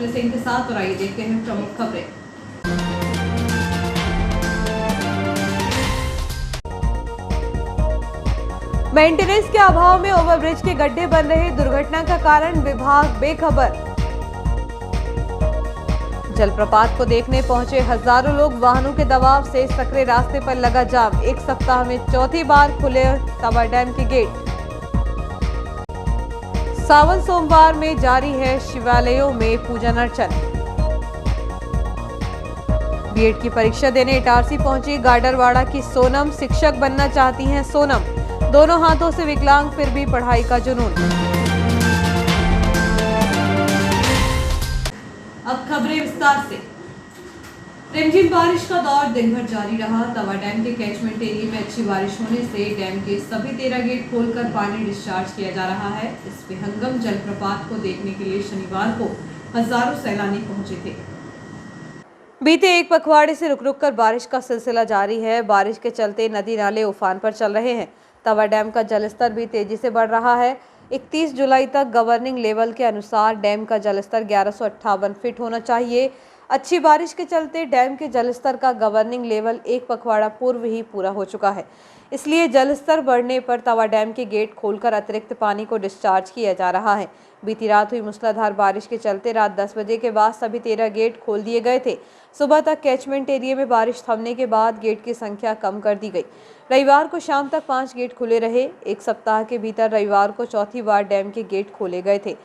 हौसले से इनके साथ। और आइए देखते हैं प्रमुख खबरें। मेंटेनेंस के अभाव में ओवरब्रिज के गड्ढे बन रहे, दुर्घटना का कारण विभाग बेखबर। जलप्रपात को देखने पहुंचे हजारों लोग, वाहनों के दबाव से सकरे रास्ते पर लगा जाम। एक सप्ताह में चौथी बार खुले तवा डैम के गेट। सावन सोमवार में जारी है शिवालयों में पूजन अर्चन। बीएड की परीक्षा देने इटारसी पहुंची गाडरवाड़ा की सोनम, शिक्षक बनना चाहती हैं सोनम। दोनों हाथों से विकलांग, फिर भी पढ़ाई का जुनून। अब खबरें विस्तार से। रिमझिम बारिश का दौर दिन भर जारी रहा। तवा डैम के कैचमेंट एरिया में अच्छी बारिश होने से डैम के सभी 13 गेट खोलकर पानी डिस्चार्ज किया जा रहा है। इस विहंगम जलप्रपात को देखने के लिए शनिवार को हजारों सैलानी पहुंचे थे। बीते एक पखवाड़े से रुक रुक कर बारिश का सिलसिला जारी है। बारिश के चलते नदी नाले उफान पर चल रहे हैं। तवा डैम का जलस्तर भी तेजी से बढ़ रहा है। 31 जुलाई तक गवर्निंग लेवल के अनुसार डैम का जलस्तर 1158 फीट होना चाहिए। अच्छी बारिश के चलते डैम के जलस्तर का गवर्निंग लेवल एक पखवाड़ा पूर्व ही पूरा हो चुका है। इसलिए जलस्तर बढ़ने पर तवा डैम के गेट खोलकर अतिरिक्त पानी को डिस्चार्ज किया जा रहा है। बीती रात हुई मूसलाधार बारिश के चलते रात 10 बजे के बाद सभी 13 गेट खोल दिए गए थे। सुबह तक कैचमेंट एरिया में बारिश थमने के बाद गेट की संख्या कम कर दी गई। रविवार को शाम तक 5 गेट खुले रहे। एक सप्ताह के भीतर रविवार को चौथी बार डैम के गेट खोले गए थे।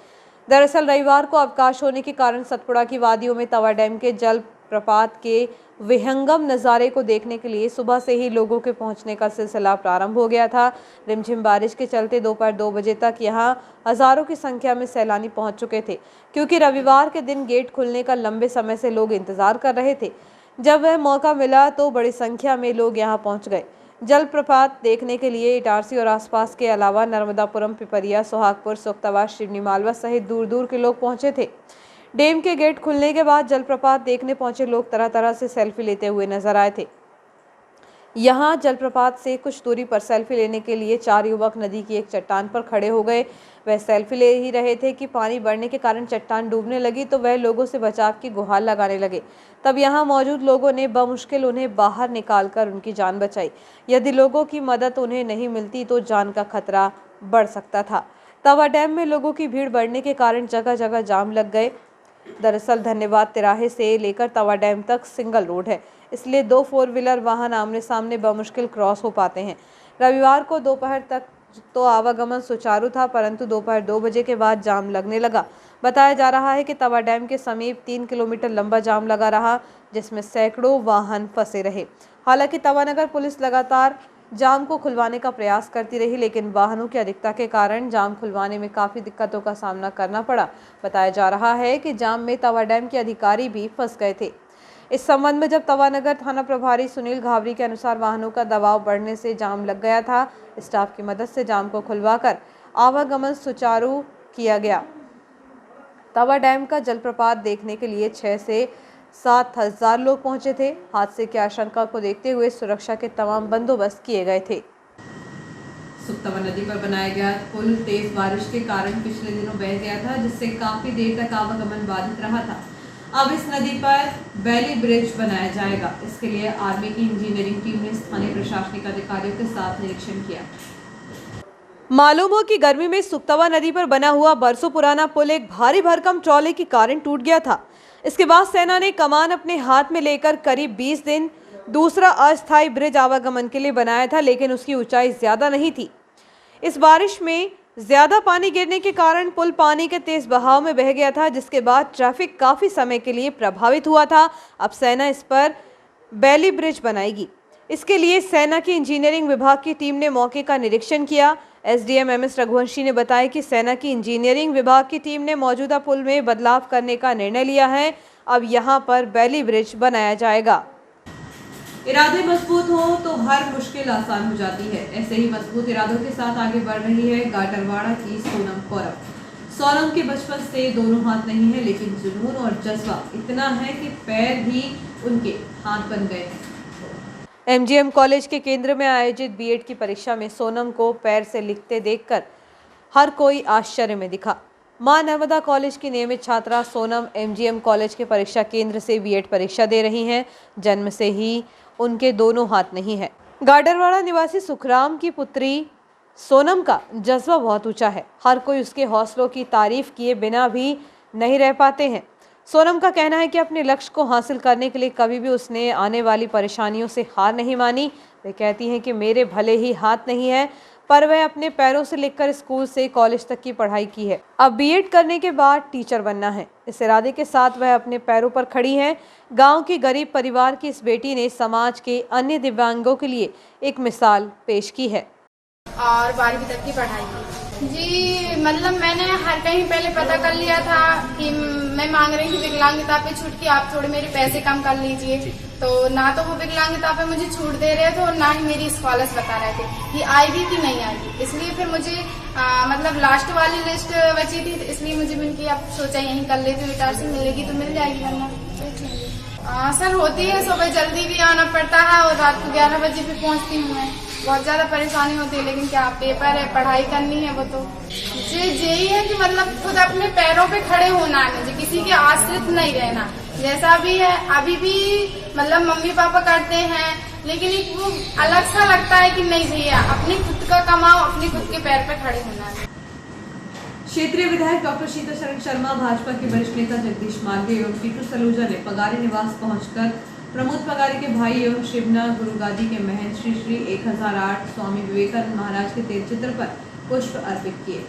दरअसल रविवार को अवकाश होने के कारण सतपुड़ा की वादियों में तवा डैम के जल प्रपात के विहंगम नज़ारे को देखने के लिए सुबह से ही लोगों के पहुंचने का सिलसिला प्रारंभ हो गया था। रिमझिम बारिश के चलते दोपहर 2 बजे तक यहां हजारों की संख्या में सैलानी पहुंच चुके थे, क्योंकि रविवार के दिन गेट खुलने का लंबे समय से लोग इंतजार कर रहे थे। जब वह मौका मिला तो बड़ी संख्या में लोग यहां पहुंच गए। जलप्रपात देखने के लिए इटारसी और आसपास के अलावा नर्मदापुरम, पिपरिया, सोहागपुर, सुक्तवा, शिवनी, मालवा सहित दूर दूर के लोग पहुंचे थे। डैम के गेट खुलने के बाद जलप्रपात देखने पहुंचे लोग तरह तरह से सेल्फी लेते हुए नजर आए थे। यहां जलप्रपात से कुछ दूरी पर सेल्फी लेने के लिए 4 युवक नदी की एक चट्टान पर खड़े हो गए। वह सेल्फी ले ही रहे थे कि पानी बढ़ने के कारण चट्टान डूबने लगी, तो वह लोगों से बचाव की गुहार लगाने लगे। तब यहां मौजूद लोगों ने बमुश्किल उन्हें बाहर निकालकर उनकी जान बचाई। यदि लोगों की मदद उन्हें नहीं मिलती तो जान का खतरा बढ़ सकता था। तवा डैम में लोगों की भीड़ बढ़ने के कारण जगह जगह जाम लग गए। दरअसल धन्यवाद तिराहे से लेकर तवा डैम तक सिंगल रोड है, इसलिए 2 4 व्हीलर वाहन आमने सामने बमुश्किल क्रॉस हो पाते हैं। रविवार को दोपहर तक तो आवागमन सुचारू था, परंतु दोपहर 2 बजे के बाद जाम लगने लगा। बताया जा रहा है कि तवा डैम के समीप 3 किलोमीटर लंबा जाम लगा रहा, जिसमें सैकड़ों वाहन फंसे रहे। हालांकि तवा नगर पुलिस लगातार जाम को खुलवाने का प्रयास करती रही, लेकिन वाहनों की अधिकता के कारण जाम खुलवाने में काफ़ी दिक्कतों का सामना करना पड़ा। बताया जा रहा है कि जाम में तवा डैम के अधिकारी भी फंस गए थे। इस संबंध में जब तवा नगर थाना प्रभारी सुनील घावरी के अनुसार वाहनों का दबाव बढ़ने से जाम लग गया था, स्टाफ की मदद से जाम को खुलवाकर आवागमन सुचारू किया गया। तवा डैम का जलप्रपात देखने के लिए 6 से 7 हजार लोग पहुंचे थे। हादसे की आशंका को देखते हुए सुरक्षा के तमाम बंदोबस्त किए गए थे। सुक्तवा नदी पर बनाया गया पुल तेज बारिश के कारण पिछले दिनों बह गया था, जिससे काफी देर तक आवागमन बाधित रहा था। अब इस नदी पर बैली ब्रिज बनाया जाएगा। इसके लिए आर्मी की इंजीनियरिंग टीम ने स्थानीय प्रशासनिक अधिकारियों के साथ निरीक्षण किया। मालूम हो कि गर्मी में सुक्तवा नदी पर बना हुआ बरसों पुराना पुल एक भारी भरकम ट्रॉले के कारण टूट गया था। इसके बाद सेना ने कमान अपने हाथ में लेकर करीब 20 दिन दूसरा अस्थायी ब्रिज आवागमन के लिए बनाया था, लेकिन उसकी ऊंचाई ज्यादा नहीं थी। इस बारिश में ज्यादा पानी गिरने के कारण पुल पानी के तेज बहाव में बह गया था, जिसके बाद ट्रैफिक काफी समय के लिए प्रभावित हुआ था। अब सेना इस पर बैली ब्रिज बनाएगी। इसके लिए सेना की इंजीनियरिंग विभाग की टीम ने मौके का निरीक्षण किया। एसडीएम एमएस रघुवंशी ने बताया कि सेना की इंजीनियरिंग विभाग की टीम ने मौजूदा पुल में बदलाव करने का निर्णय लिया है। अब यहां पर बैली ब्रिज बनाया जाएगा। इरादे मजबूत हो तो हर मुश्किल आसान हो जाती है। ऐसे ही मजबूत इरादों के साथ आगे बढ़ रही है गाडरवाड़ा की सोनम कौरव। सोनम के बचपन से दोनों हाथ नहीं है, लेकिन जुनून और जज्बा इतना है कि पैर भी उनके हाथ बन गए हैं। एमजीएम कॉलेज के केंद्र में आयोजित बीएड की परीक्षा में सोनम को पैर से लिखते देखकर हर कोई आश्चर्य में दिखा। मां नर्मदा कॉलेज की नियमित छात्रा सोनम एमजीएम कॉलेज के परीक्षा केंद्र से बीएड परीक्षा दे रही हैं। जन्म से ही उनके दोनों हाथ नहीं है। गाडरवाड़ा निवासी सुखराम की पुत्री सोनम का जज्बा बहुत ऊंचा है। हर कोई उसके हौसलों की तारीफ किए बिना भी नहीं रह पाते हैं। सोनम का कहना है कि अपने लक्ष्य को हासिल करने के लिए कभी भी उसने आने वाली परेशानियों से हार नहीं मानी। वे कहती हैं कि मेरे भले ही हाथ नहीं है, पर वह अपने पैरों से लेकर स्कूल से कॉलेज तक की पढ़ाई की है। अब बीएड करने के बाद टीचर बनना है। इस इरादे के साथ वह अपने पैरों पर खड़ी हैं। गांव की गरीब परिवार की इस बेटी ने समाज के अन्य दिव्यांगों के लिए एक मिसाल पेश की है। और 12वीं तक की पढ़ाई की जी। मतलब मैंने हर कहीं पहले पता कर लिया था कि मैं मांग रही थी विकलांगता पे छूट की, आप थोड़े मेरे पैसे कम कर लीजिए। तो ना तो वो विकलांगता पे मुझे छूट दे रहे थे और ना ही मेरी स्कॉलर्स बता रहे थे कि आएगी कि नहीं आएगी। इसलिए फिर मुझे मतलब लास्ट वाली लिस्ट बची थी, इसलिए मुझे मिलकर अब सोचा यहीं कर लेती हूँ। इटारसी मिलेगी तो मिल जाएगी, वरना सर होती है। सुबह जल्दी भी आना पड़ता है और रात को 11 बजे भी पहुँचती हूँ मैं। बहुत ज्यादा परेशानी होती है, लेकिन क्या पेपर है, पढ़ाई करनी है। वो तो यही है कि मतलब खुद अपने पैरों पे खड़े होना है मुझे, किसी के आश्रित नहीं रहना। जैसा भी है अभी भी मतलब मम्मी पापा करते हैं, लेकिन एक वो अलग सा लगता है कि नहीं भैया अपने खुद का कमाओ, अपने खुद के पैर पे खड़े होना है। क्षेत्रीय विधायक डॉक्टर शीतल शरण शर्मा, भाजपा के वरिष्ठ नेता जगदीश मालवीय एवं टीटू सलूजा ने पगारी निवास पहुंचकर प्रमोद पगारी के भाई एवं शिवना गुरुगादी के महंत श्री श्री 1008 स्वामी विवेकानंद महाराज के तेल चित्र पर पुष्प अर्पित किए।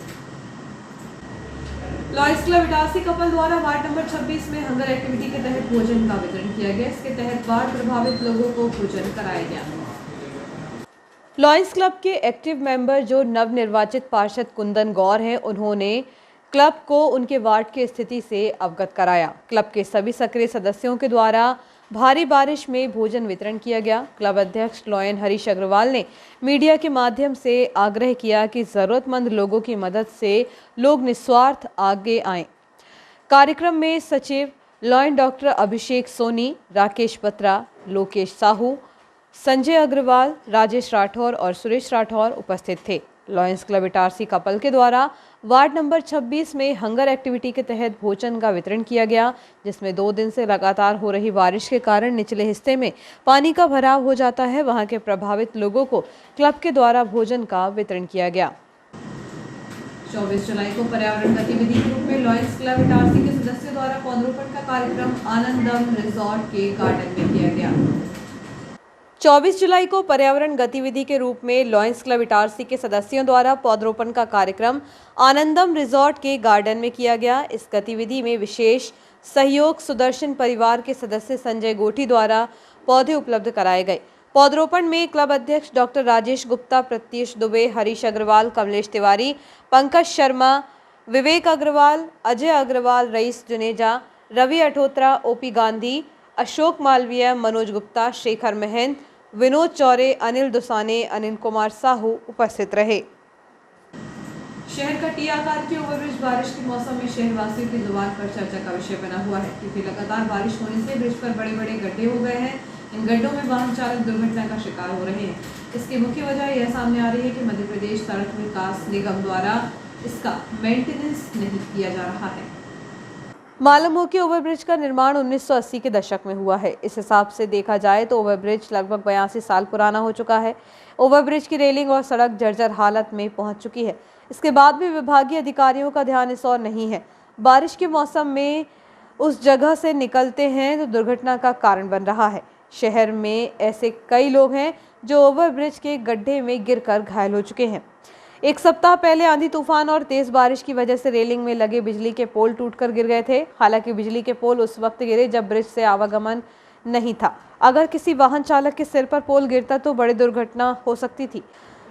लॉयंस क्लब इटारसी कपल द्वारा वार्ड नंबर 26 में हंगर एक्टिविटी के तहत भोजन का वितरण किया गया। इसके तहत बाढ़ प्रभावित लोगों को भोजन कराया गया। लॉयंस क्लब के एक्टिव मेंबर जो नवनिर्वाचित पार्षद कुंदन गौर हैं, उन्होंने क्लब को उनके वार्ड की स्थिति से अवगत कराया। क्लब के सभी सक्रिय सदस्यों के द्वारा भारी बारिश में भोजन वितरण किया गया। क्लब अध्यक्ष लॉयन हरीश अग्रवाल ने मीडिया के माध्यम से आग्रह किया कि जरूरतमंद लोगों की मदद से लोग निस्वार्थ आगे आएं। कार्यक्रम में सचिव लॉयन डॉक्टर अभिषेक सोनी, राकेश बत्रा, लोकेश साहू, संजय अग्रवाल, राजेश राठौर और सुरेश राठौर उपस्थित थे। लॉयंस क्लब इटारसी कपल के द्वारा वार्ड नंबर 26 में हंगर एक्टिविटी के तहत भोजन का वितरण किया गया, जिसमें 2 दिन से लगातार हो रही बारिश के कारण निचले हिस्से में पानी का भराव हो जाता है। वहां के प्रभावित लोगों को क्लब के द्वारा भोजन का वितरण किया गया। 24 जुलाई को पर्यावरण गतिविधि के रूप में लॉयंस क्लब इटारसी के सदस्यों द्वारा पौधरोपण का कार्यक्रम आनंदम रिजॉर्ट के गार्डन में किया गया। 24 जुलाई को पर्यावरण गतिविधि के रूप में लॉयंस क्लब इटारसी के सदस्यों द्वारा पौधरोपण का कार्यक्रम आनंदम रिजॉर्ट के गार्डन में किया गया। इस गतिविधि में विशेष सहयोग सुदर्शन परिवार के सदस्य संजय गोठी द्वारा पौधे उपलब्ध कराए गए। पौधरोपण में क्लब अध्यक्ष डॉक्टर राजेश गुप्ता, प्रत्युष दुबे, हरीश अग्रवाल, कमलेश तिवारी, पंकज शर्मा, विवेक अग्रवाल, अजय अग्रवाल, रईस जुनेजा, रवि अठोत्रा, ओपी गांधी, अशोक मालवीय, मनोज गुप्ता, शेखर महंत, विनोद चौरे, अनिल दुसाने, अनिल कुमार साहू उपस्थित रहे। शहर का टी आकार की ओवरब्रिज बारिश के मौसम में शहरवासियों की जुबान पर चर्चा का विषय बना हुआ है, क्योंकि लगातार बारिश होने से ब्रिज पर बड़े बड़े गड्ढे हो गए हैं। इन गड्ढों में वाहन चालक दुर्घटना का शिकार हो रहे हैं। इसकी मुख्य वजह यह सामने आ रही है कि मध्य प्रदेश सड़क विकास निगम द्वारा इसका मेंटेनेंस नहीं किया जा रहा है। मालूम हो कि ओवरब्रिज का निर्माण 1980 के दशक में हुआ है। इस हिसाब से देखा जाए तो ओवरब्रिज लगभग 82 साल पुराना हो चुका है। ओवरब्रिज की रेलिंग और सड़क जर्जर हालत में पहुंच चुकी है। इसके बाद भी विभागीय अधिकारियों का ध्यान इस ओर नहीं है। बारिश के मौसम में उस जगह से निकलते हैं तो दुर्घटना का कारण बन रहा है। शहर में ऐसे कई लोग हैं जो ओवरब्रिज के गड्ढे में गिरकर घायल हो चुके हैं। एक सप्ताह पहले आंधी तूफान और तेज बारिश की वजह से रेलिंग में लगे बिजली के पोल टूटकर गिर गए थे। हालांकि बिजली के पोल उस वक्त गिरे जब ब्रिज से आवागमन नहीं था। अगर किसी वाहन चालक के सिर पर पोल गिरता तो बड़ी दुर्घटना हो सकती थी।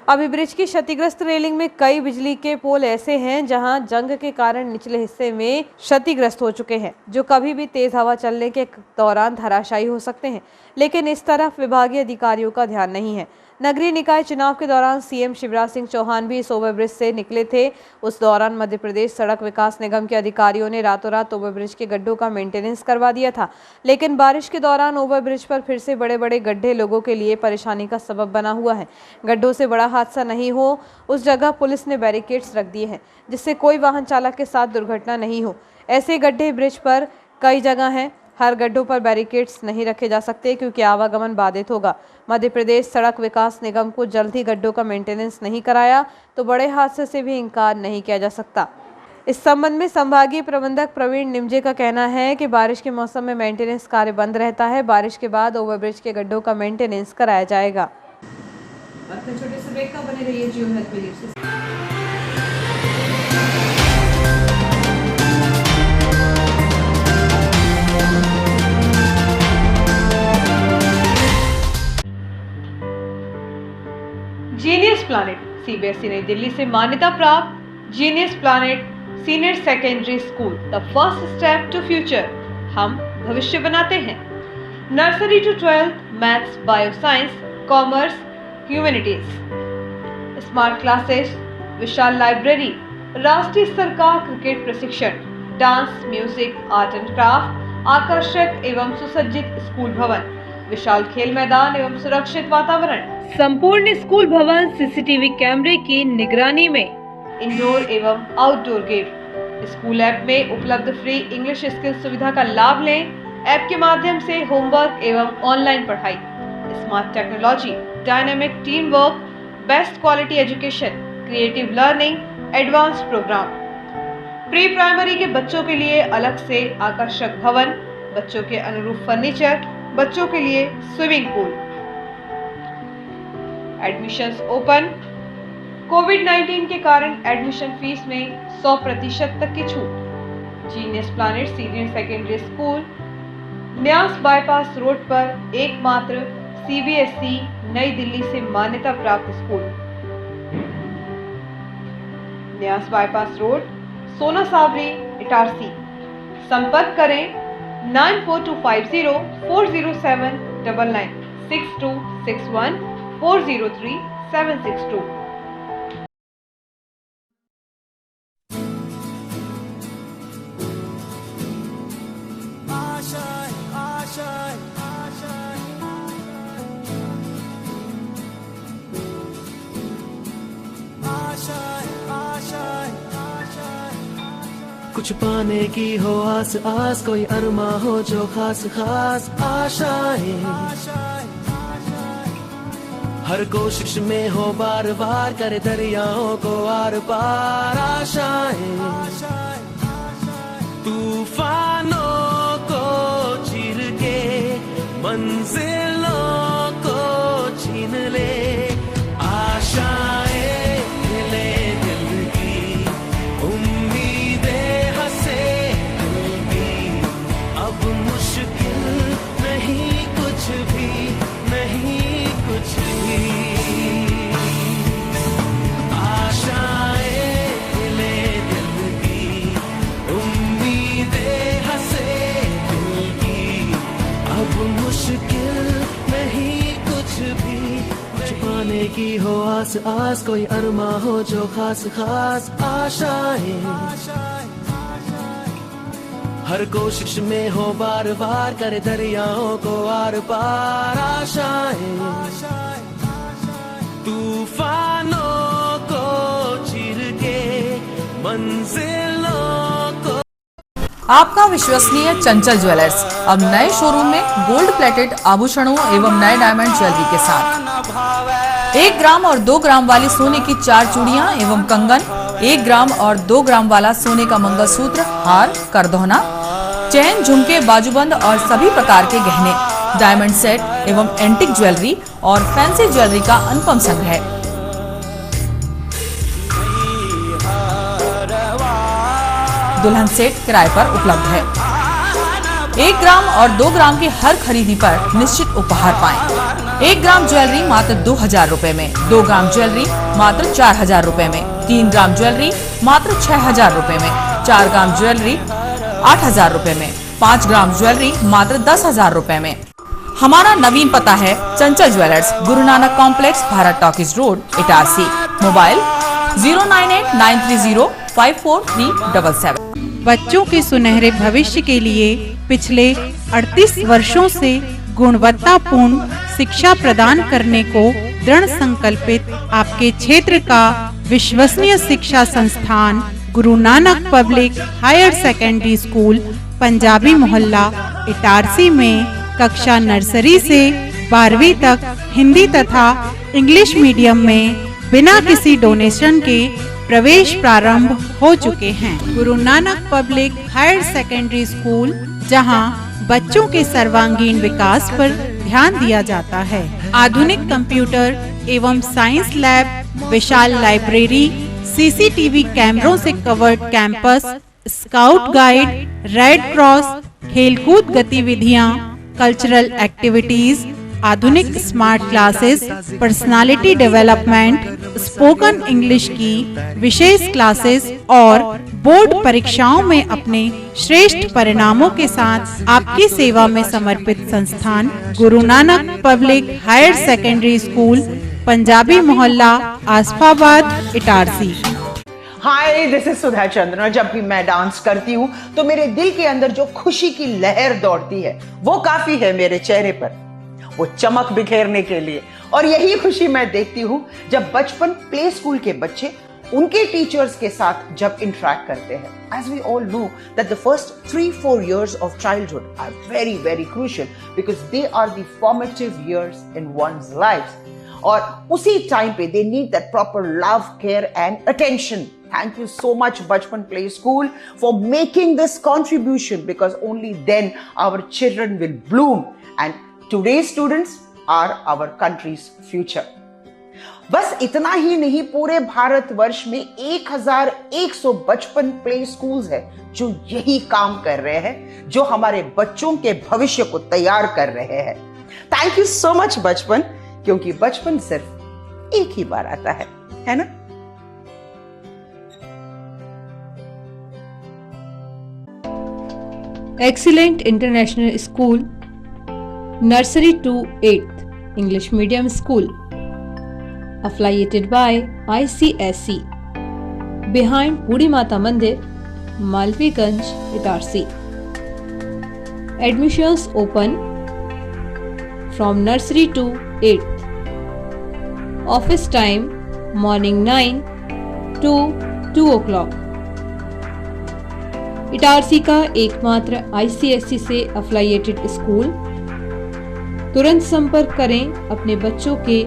अभी ब्रिज की क्षतिग्रस्त रेलिंग में कई बिजली के पोल ऐसे हैं जहां जंग के कारण निचले हिस्से में क्षतिग्रस्त हो चुके हैं, जो कभी भी तेज हवा चलने के दौरान धराशायी हो सकते हैं। लेकिन इस तरफ विभागीय अधिकारियों का ध्यान नहीं है। नगरीय निकाय चुनाव के दौरान सीएम शिवराज सिंह चौहान भी इस ओवरब्रिज से निकले थे। उस दौरान मध्य प्रदेश सड़क विकास निगम के अधिकारियों ने रातों रात ओवरब्रिज के गड्ढों का मेंटेनेंस करवा दिया था, लेकिन बारिश के दौरान ओवरब्रिज पर फिर से बड़े बड़े गड्ढे लोगों के लिए परेशानी का सबब बना हुआ है। गड्ढों से बड़ा हादसा नहीं हो उस जगह पुलिस ने बैरिकेड्स रख दिए हैं, जिससे कोई वाहन चालक के साथ दुर्घटना नहीं हो। ऐसे गड्ढे ब्रिज पर कई जगह हैं। हर गड्ढों पर बैरिकेड्स नहीं रखे जा सकते क्योंकि आवागमन बाधित होगा। मध्य प्रदेश सड़क विकास निगम को जल्द ही गड्ढों का मेंटेनेंस नहीं कराया तो बड़े हादसे से भी इनकार नहीं किया जा सकता। इस संबंध में संभागीय प्रबंधक प्रवीण निमजे का कहना है कि बारिश के मौसम में मेंटेनेंस कार्य बंद रहता है। बारिश के बाद ओवरब्रिज के गड्ढों का मेंटेनेंस कराया जाएगा। छोटे से ब्रेक का बने रहिए जियो हेल्थ में। जीनियस प्लैनेट सीबीएसई नई दिल्ली से मान्यता प्राप्त Genius planet senior secondary school, the first step to future. हम भविष्य बनाते हैं। Nursery to 12th maths, bio science, commerce, humanities, smart classes, विशाल लाइब्रेरी, राष्ट्रीय स्तर का क्रिकेट प्रशिक्षण, dance, music, art and craft, आकर्षक एवं सुसज्जित स्कूल भवन, विशाल खेल मैदान एवं सुरक्षित वातावरण, संपूर्ण स्कूल भवन सीसीटीवी कैमरे की निगरानी में, इंडोर एवं आउटडोर गेम। स्कूल ऐप में उपलब्ध फ्री इंग्लिश स्किल सुविधा का लाभ लें। ऐप के माध्यम से होमवर्क एवं ऑनलाइन पढ़ाई, smart technology, dynamic team work, best quality education, creative learning, advance program. Pre primary के बच्चों के लिए अलग से आकर्षक भवन, बच्चों के अनुरूप फर्नीचर, बच्चों के लिए स्विमिंग पूल। Admissions open. कोविड-19 के कारण एडमिशन फीस में 100% तक की छूट। Genius planet senior secondary school, Nyas bypass road पर एकमात्र सीबीएसई नई दिल्ली से मान्यता प्राप्त स्कूल। न्यास बाईपास रोड, सोना सावरी, इटारसी। संपर्क करें 9425040799 6261403762। कुछ पाने की हो आस आस, कोई अरमा हो जो खास खास आशाएं, हर कोशिश में हो बार बार, करे दरियाओं को आर पार आशाएं, तूफानों को चीर के मंजिलों को छीन ले आशाएं। की हो आस आस, कोई अरमा हो जो खास खास आशाएं, हर कोशिश में हो बार बार, करे दरियाओं को आर पार आशाएं, तूफानों को चीर के मंजिलों को। आपका विश्वसनीय चंचल ज्वेलर्स अब नए शोरूम में गोल्ड प्लेटेड आभूषणों एवं नए डायमंड ज्वेलरी के साथ 1 ग्राम और 2 ग्राम वाली सोने की 4 चूड़ियां एवं कंगन, 1 ग्राम और 2 ग्राम वाला सोने का मंगलसूत्र, हार, करदौना, चैन, झुमके, बाजूबंद और सभी प्रकार के गहने, डायमंड सेट एवं एंटिक ज्वेलरी और फैंसी ज्वेलरी का अनुपम संग्रह। दुल्हन सेट किराए पर उपलब्ध है। 1 ग्राम और 2 ग्राम की हर खरीदी पर निश्चित उपहार पाएं। 1 ग्राम ज्वेलरी मात्र 2000 रुपए में, 2 ग्राम ज्वेलरी मात्र 4000 रुपए में, 3 ग्राम ज्वेलरी मात्र 6000 रुपए में, 4 ग्राम ज्वेलरी 8000 रुपए में, 5 ग्राम ज्वेलरी मात्र 10000 रुपए में। हमारा नवीन पता है चंचल jewellers, Guru Nanak complex, Bharat talkies road, Itarsi. Mobile 09893054377। बच्चों के सुनहरे भविष्य के लिए पिछले 38 वर्षों से गुणवत्तापूर्ण शिक्षा प्रदान करने को दृढ़ संकल्पित आपके क्षेत्र का विश्वसनीय शिक्षा संस्थान Guru Nanak Public Higher Secondary School, Punjabi Mohalla, Itarsi में कक्षा नर्सरी से 12वीं तक हिंदी तथा इंग्लिश मीडियम में बिना किसी डोनेशन के प्रवेश प्रारंभ हो चुके हैं। Guru Nanak Public Higher Secondary School, जहां बच्चों के सर्वांगीण विकास पर ध्यान दिया जाता है। आधुनिक कंप्यूटर एवं साइंस लैब, विशाल लाइब्रेरी, सीसीटीवी कैमरों से covered campus, scout guide, red cross, खेलकूद गतिविधियां, कल्चरल एक्टिविटीज, आधुनिक smart classes, personality development, spoken English की विशेष क्लासेस और बोर्ड परीक्षाओं में अपने श्रेष्ठ परिणामों के साथ आपकी सेवा में समर्पित संस्थान Guru Nanak Public Higher Secondary School, Punjabi Mohalla, Asafabad, Itarsi. Hi, this is Sudha Chandran. और जब भी मैं डांस करती हूँ तो मेरे दिल के अंदर जो खुशी की लहर दौड़ती है वो काफी है मेरे चेहरे पर, वो चमक बिखेरने के लिए। और यही खुशी मैं देखती हूँ जब बचपन प्ले स्कूल के बच्चे उनके टीचर्स के साथ जब इंटरेक्ट करते हैं। As we all know that the first 3-4 years of childhood are very, very crucial because they are the formative years in one's lives. और उसी टाइम पे they need that proper love, care and attention. Thank you so much Bachpan Play School for making this contribution, because only then our children will bloom and today's students are our country's future. बस इतना ही नहीं, पूरे भारतवर्ष में 1100 बचपन play schools है जो यही काम कर रहे हैं, जो हमारे बच्चों के भविष्य को तैयार कर रहे हैं। थैंक यू सो मच बचपन, क्योंकि बचपन सिर्फ एक ही बार आता है ना? Excellent International School, Nursery to 8th English Medium School, affiliated by ICSE, behind Budi Mata Mandir, Malviganj, Itarsi. Admissions open from nursery to 8th. Office time morning 9 to 2 o'clock. Itarsi का एकमात्र ICSE से अफिलिएटेड स्कूल। तुरंत संपर्क करें, अपने बच्चों के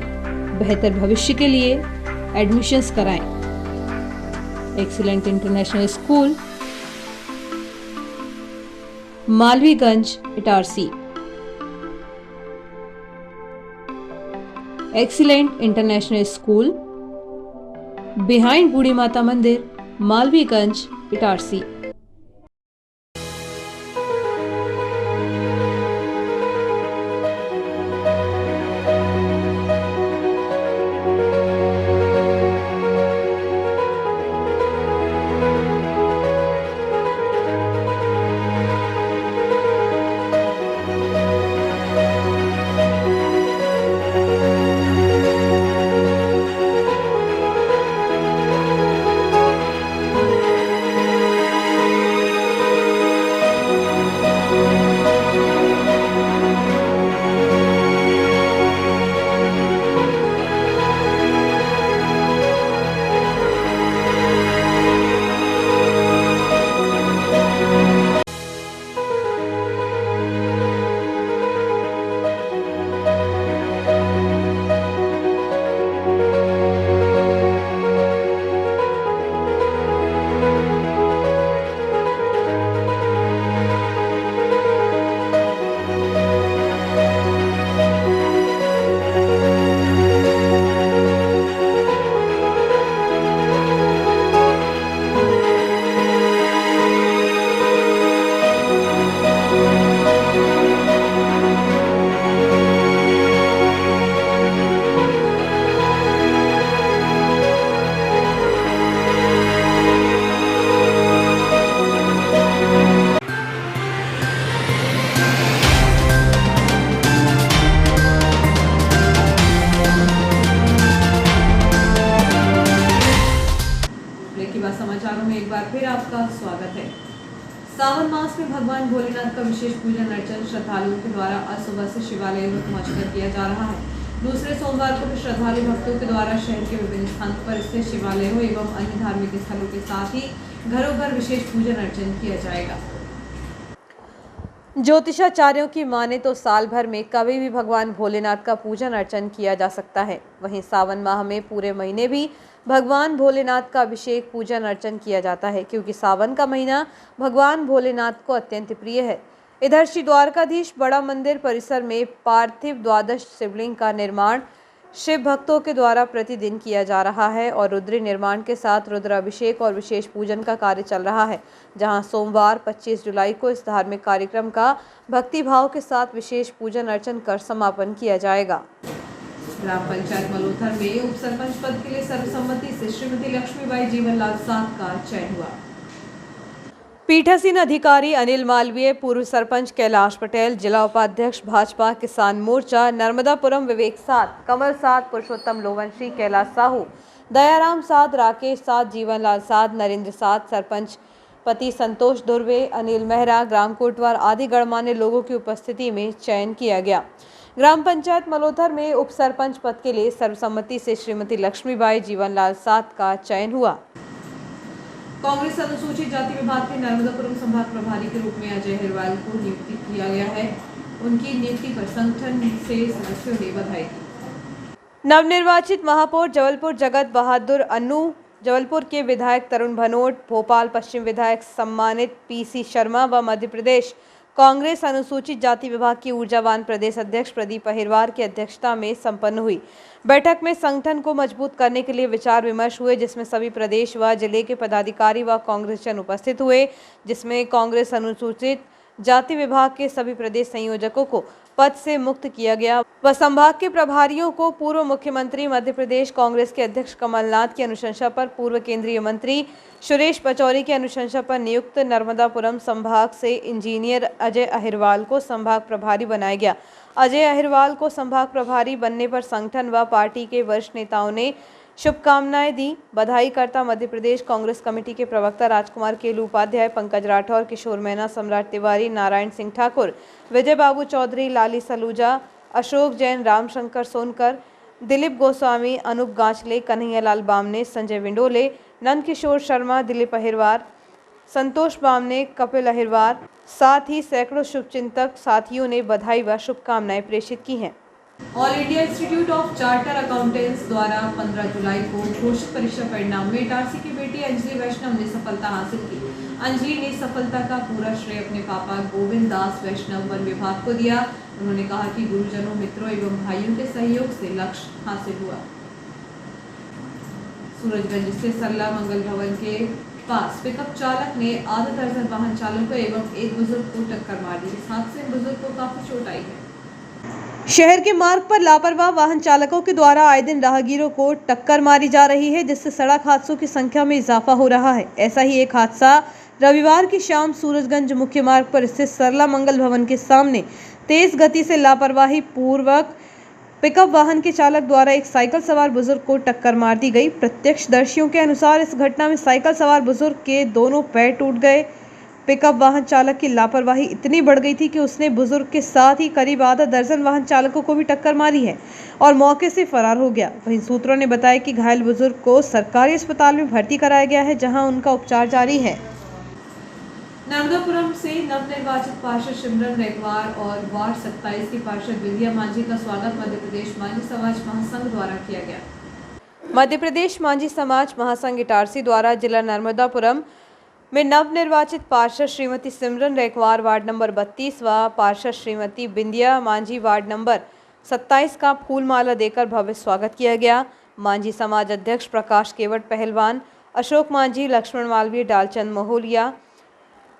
बेहतर भविष्य के लिए एडमिशन्स कराएं। Excellent international school, Malviganj, Itarsi. Excellent international school, behind Budhi Mata मंदिर, मालवीगंज, इटारसी। सावन मास में भगवान भोलेनाथ का विशेष पूजन अर्चन श्रद्धालुओं के द्वारा आज सुबह से शिवालयों में पहुंचकर किया जा रहा है। दूसरे सोमवार को भी श्रद्धालु भक्तों के द्वारा शहर के विभिन्न स्थानों पर स्थित शिवालयों एवं अन्य धार्मिक स्थलों के साथ ही घरों घर विशेष पूजन अर्चन किया जाएगा। ज्योतिषाचार्यों की माने तो साल भर में कभी भी भगवान भोलेनाथ का पूजन अर्चन किया जा सकता है। वहीं सावन माह में पूरे महीने भी भगवान भोलेनाथ का अभिषेक पूजन अर्चन किया जाता है, क्योंकि सावन का महीना भगवान भोलेनाथ को अत्यंत प्रिय है। इधर श्री द्वारकाधीश बड़ा मंदिर परिसर में पार्थिव द्वादश शिवलिंग का निर्माण शिव भक्तों के द्वारा प्रतिदिन किया जा रहा है और रुद्री निर्माण के साथ रुद्राभिषेक और विशेष पूजन का कार्य चल रहा है, जहां सोमवार 25 जुलाई को इस धार्मिक कार्यक्रम का भक्तिभाव के साथ विशेष पूजन अर्चन कर समापन किया जाएगा। ग्राम पंचायत मलोथर में उप सरपंच पद के लिए सर्वसम्मति से श्रीमती लक्ष्मीबाई जीवनलाल साथ का चयन हुआ। पीठासीन अधिकारी अनिल मालवीय, पूर्व सरपंच कैलाश पटेल, जिला उपाध्यक्ष भाजपा किसान मोर्चा नर्मदापुरम विवेक साथ, कमल साथ, पुरुषोत्तम लोवंशी, कैलाश साहू, दयाराम साथ, राकेश साथ, जीवनलाल साथ, नरेंद्र साथ, सरपंच पति संतोष दुर्वे, अनिल मेहरा, ग्राम कोटवार आदि गणमान्य लोगों की उपस्थिति में चयन किया गया। ग्राम पंचायत मलोथर में उप सरपंच पद के लिए सर्वसम्मति से श्रीमती लक्ष्मीबाई जीवनलाल साथ का चयन हुआ। कांग्रेस अनुसूचित जाति विभाग के नर्मदापुरम संभाग प्रभारी के रूप में अजय अहिरवाल को नियुक्त किया गया है। उनकी नियुक्ति पर संगठन से सदस्यों ने बधाई दी। नवनिर्वाचित महापौर जबलपुर जगत बहादुर अन्नू, जबलपुर के विधायक तरुण भनोट, भोपाल पश्चिम विधायक सम्मानित पीसी शर्मा व मध्य प्रदेश कांग्रेस अनुसूचित जाति विभाग की ऊर्जावान प्रदेश अध्यक्ष प्रदीप अहिरवार की अध्यक्षता में संपन्न हुई। बैठक में संगठन को मजबूत करने के लिए विचार विमर्श हुए, जिसमें सभी प्रदेश व जिले के पदाधिकारी व कांग्रेसजन उपस्थित हुए, जिसमें कांग्रेस अनुसूचित जाति विभाग के सभी प्रदेश संयोजकों को पद से मुक्त किया गया व संभाग के प्रभारियों को पूर्व मुख्यमंत्री मध्य प्रदेश कांग्रेस के अध्यक्ष कमलनाथ की अनुशंसा पर पूर्व केंद्रीय मंत्री सुरेश पचौरी की अनुशंसा पर नियुक्त नर्मदापुरम संभाग से इंजीनियर अजय अहिरवाल को संभाग प्रभारी बनाया गया। अजय अहिरवाल को संभाग प्रभारी बनने पर संगठन व पार्टी के वरिष्ठ नेताओं ने शुभकामनाएं दी। बधाई करता मध्य प्रदेश कांग्रेस कमेटी के प्रवक्ता राजकुमार केलू उपाध्याय, पंकज राठौर, किशोर मैना, सम्राट तिवारी, नारायण सिंह ठाकुर, विजय बाबू चौधरी, लाली सलूजा, अशोक जैन, रामशंकर सोनकर, दिलीप गोस्वामी, अनूप गांचले, कन्हैयालाल बामने, संजय विंडोले, नंद किशोर शर्मा, दिलीप अहिरवार, संतोष बामने, कपिल अहिरवार, साथ ही सैकड़ों शुभचिंतक साथियों ने बधाई व शुभकामनाएं प्रेषित की हैं। All India institute of charter accountants द्वारा 15 जुलाई को घोषित परीक्षा परिणाम में इटारसी की बेटी अंजलि वैष्णव ने सफलता हासिल की। अंजलि ने सफलता का पूरा श्रेय अपने पापा गोविंद दास वैष्णव वन विभाग को दिया। उन्होंने कहा कि गुरुजनों, मित्रों एवं भाइयों के सहयोग से लक्ष्य हासिल हुआ। सूरजगंज स्थित सरला मंगल भवन के पास पिकअप चालक ने आधा दर्जन वाहन चालकों एवं एक बुजुर्ग को टक्कर मार दी। इस हादसे में बुजुर्ग को काफी चोट आई है। शहर के मार्ग पर लापरवाह वाहन चालकों के द्वारा आए दिन राहगीरों को टक्कर मारी जा रही है, जिससे सड़क हादसों की संख्या में इजाफा हो रहा है। ऐसा ही एक हादसा रविवार की शाम सूरजगंज मुख्य मार्ग पर स्थित सरला मंगल भवन के सामने तेज गति से लापरवाही पूर्वक पिकअप वाहन के चालक द्वारा एक साइकिल सवार बुजुर्ग को टक्कर मार दी गई। प्रत्यक्षदर्शियों के अनुसार इस घटना में साइकिल सवार बुजुर्ग के दोनों पैर टूट गए। पिकअप वाहन चालक की लापरवाही इतनी बढ़ गई थी कि उसने बुजुर्ग के साथ ही करीब आधा दर्जन वाहन चालकों को भी टक्कर मारी है और मौके से फरार हो गया। वहीं सूत्रों ने बताया कि घायल बुजुर्ग को सरकारी अस्पताल में भर्ती कराया गया है, जहां उनका उपचार जारी है। नर्मदापुरम से नवनिर्वाचित पार्षद सिमरन रैकवार और वार्ड 27 की पार्षद विद्या मांझी का स्वागत मध्य प्रदेश मांझी समाज महासंघ द्वारा किया गया। मध्य प्रदेश मांझी समाज महासंघ इटारसी द्वारा जिला नर्मदापुरम में नवनिर्वाचित पार्षद श्रीमती सिमरन रैकवार वार्ड नंबर 32 व पार्षद श्रीमती बिंदिया मांझी वार्ड नंबर 27 का फूल माला देकर भव्य स्वागत किया गया। मांझी समाज अध्यक्ष प्रकाश केवट पहलवान, अशोक मांझी, लक्ष्मण मालवीय, डालचंद महोलिया,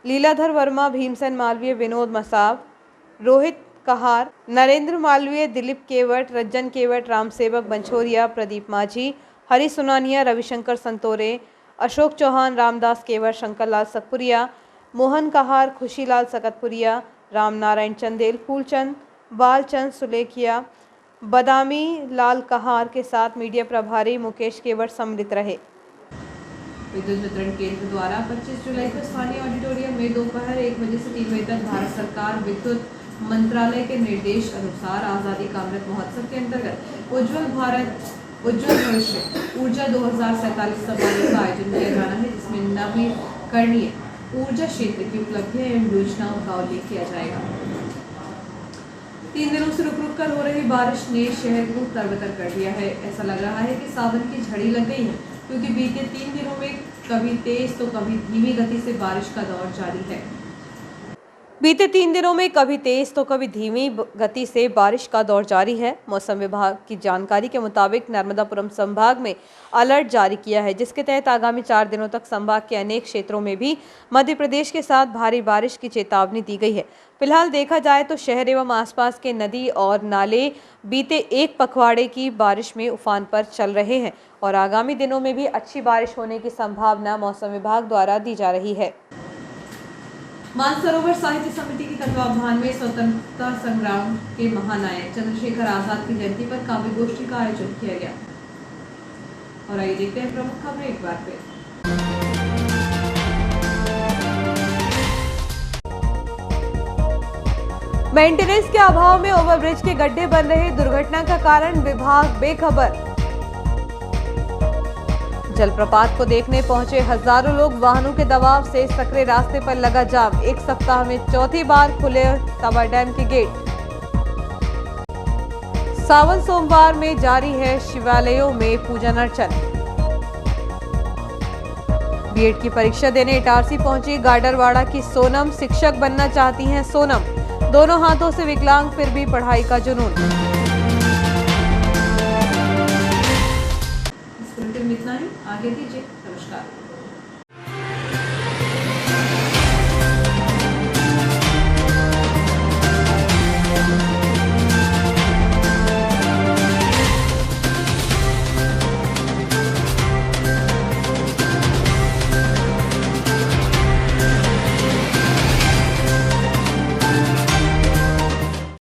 लीलाधर वर्मा, भीमसेन मालवीय, विनोद मसाव, रोहित कहार, नरेंद्र मालवीय, दिलीप केवट, रज्जन केवट, रामसेवक बंछोरिया, प्रदीप माझी, हरि सुनानिया, रविशंकर संतोरे, अशोक चौहान, रामदास केवट, शंकरलाल सकपुरिया, मोहन कहार, खुशीलाल सकतपुरिया, राम नारायण चंदेल, फूलचंद, बालचंद सुलेखिया, बदामी लाल कहार के साथ मीडिया प्रभारी मुकेश केवट सम्मिलित रहे। विद्युत वितरण केंद्र द्वारा 25 जुलाई को स्थानीय ऑडिटोरियम में दोपहर 1 बजे से 3 बजे तक भारत सरकार विद्युत मंत्रालय के निर्देश अनुसार आज़ादी का अमृत महोत्सव के अंतर्गत उज्जवल भारत उज्जवल भविष्य ऊर्जा 2047 समारोह का आयोजन किया जाना है, जिसमें नवीकरणीय ऊर्जा क्षेत्र की उपलब्धियां एवं योजनाओं का उल्लेख किया जाएगा। 3 दिनों से रुक कर हो रही बारिश ने शहर को तरबतर कर दिया है। ऐसा लग रहा है कि सावन की झड़ी लग गई है, क्योंकि बीते 3 दिनों में कभी तेज तो कभी धीमी गति से बारिश का दौर जारी है। बीते 3 दिनों में कभी तेज तो कभी धीमी गति से बारिश का दौर जारी है। मौसम विभाग की जानकारी के मुताबिक नर्मदापुरम संभाग में अलर्ट जारी किया है, जिसके तहत आगामी 4 दिनों तक संभाग के अनेक क्षेत्रों में भी मध्य प्रदेश के साथ भारी बारिश की चेतावनी दी गई है। फिलहाल देखा जाए तो शहर एवं आसपास के नदी और नाले बीते 1 पखवाड़े की बारिश में उफान पर चल रहे हैं और आगामी दिनों में भी अच्छी बारिश होने की संभावना मौसम विभाग द्वारा दी जा रही है। मानसरोवर साहित्य समिति के तत्वावधान में स्वतंत्रता संग्राम के महानायक चंद्रशेखर आजाद की जयंती पर काव्य गोष्ठी का आयोजन किया गया। और आइए देखते हैं प्रमुख खबरें एक बार फिर। मेंटेनेंस के अभाव में ओवरब्रिज के गड्ढे बन रहे, दुर्घटना का कारण विभाग बेखबर। जलप्रपात को देखने पहुंचे हजारों लोग, वाहनों के दबाव से सकरे रास्ते पर लगा जाम। 1 सप्ताह में चौथी बार खुले तवा डैम के गेट। सावन सोमवार में जारी है शिवालयों में पूजन अर्चन। बीएड की परीक्षा देने इटारसी पहुंची गाडरवाड़ा की सोनम, शिक्षक बनना चाहती हैं सोनम। दोनों हाथों से विकलांग, फिर भी पढ़ाई का जुनून। इतना ही, आगे दीजिए। नमस्कार।